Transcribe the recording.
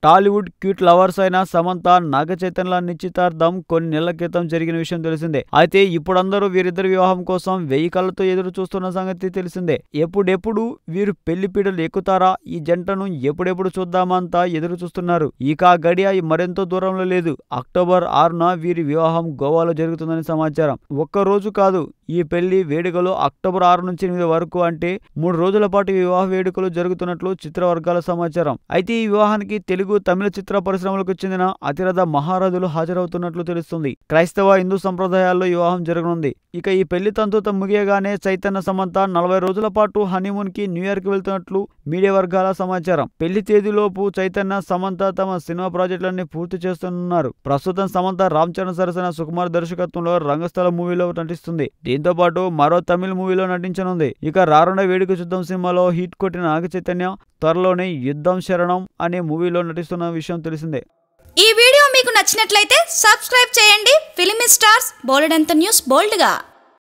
Tollywood cute lovers అయిన సమంత నాగ చైతన్యల నిశ్చితార్థం కొన్ని నెలల క్రితం జరిగిన విషయం తెలిసిందే. అయితే ఇప్పుడందరూ వీరిద్దరి వివాహం కోసం 1000 కళ్ళతో ఎదురు చూస్తున్న సంగతి తెలిసిందే. ఎప్పుడెప్పుడు వీరు పెళ్లి పీటలు ఎక్కుతారా, ఈ జంటను ఎప్పుడెప్పుడు చూద్దామంతా ఎదురు చూస్తున్నారు. ఇక ఆ గడియ మరెంతో దూరంలో లేదు. అక్టోబర్ 6న వీరి వివాహం గోవాలో జరుగుతుందని సమాచారం. ఒక్కరోజు కాదు, ఈ పెళ్లి వేడుకలు అక్టోబర్ 6 నుంచి 8 వరకు అంటే 3 రోజుల పాటు వివాహ వేడుకలు జరుగుతున్నట్లు చిత్ర వర్గాల సమాచారం. అయితే ఈ వివాహానికి తెలుగు, తమిళ చిత్ర పరిశ్రమలకు చెందిన అతిరథ మహారథులు హాజరవుతున్నట్లు తెలుస్తుంది. క్రైస్తవ, హిందూ సంప్రదాయాల్లో వివాహం జరగనుంది. ఇక ఈ పెళ్లి తంతుతో ముగియగానే చైతన్య, సమంత 40 రోజుల పాటు హనీమూన్ కి న్యూయార్క్ వెళ్తున్నట్లు మీడియా వర్గాల సమాచారం. పెళ్లి తేదీలోపు చైతన్య, సమంత తమ సినిమా ప్రాజెక్టులన్నీ పూర్తి చేస్తున్నారు. ప్రస్తుతం సమంత రామ్ చరణ్ సరసన సుకుమార్ దర్శకత్వంలో రంగస్థల మూవీలో నటిస్తుంది. దీంతో పాటు మరో తమిళ మూవీలో నటించనుంది. ఇక రానున్న వేడుక చూద్దాం సినిమాలో హిట్ కొట్టిన నాగ చైతన్య త్వరలోనే యుద్ధం శరణం అనే మూవీలో నటిస్తున్న విషయం తెలిసిందే. ఈ వీడియో మీకు నచ్చినట్లయితే సబ్స్క్రైబ్ చేయండి. ఫిలిమి స్టార్స్ బోలెడంత న్యూస్ బోల్డ్గా.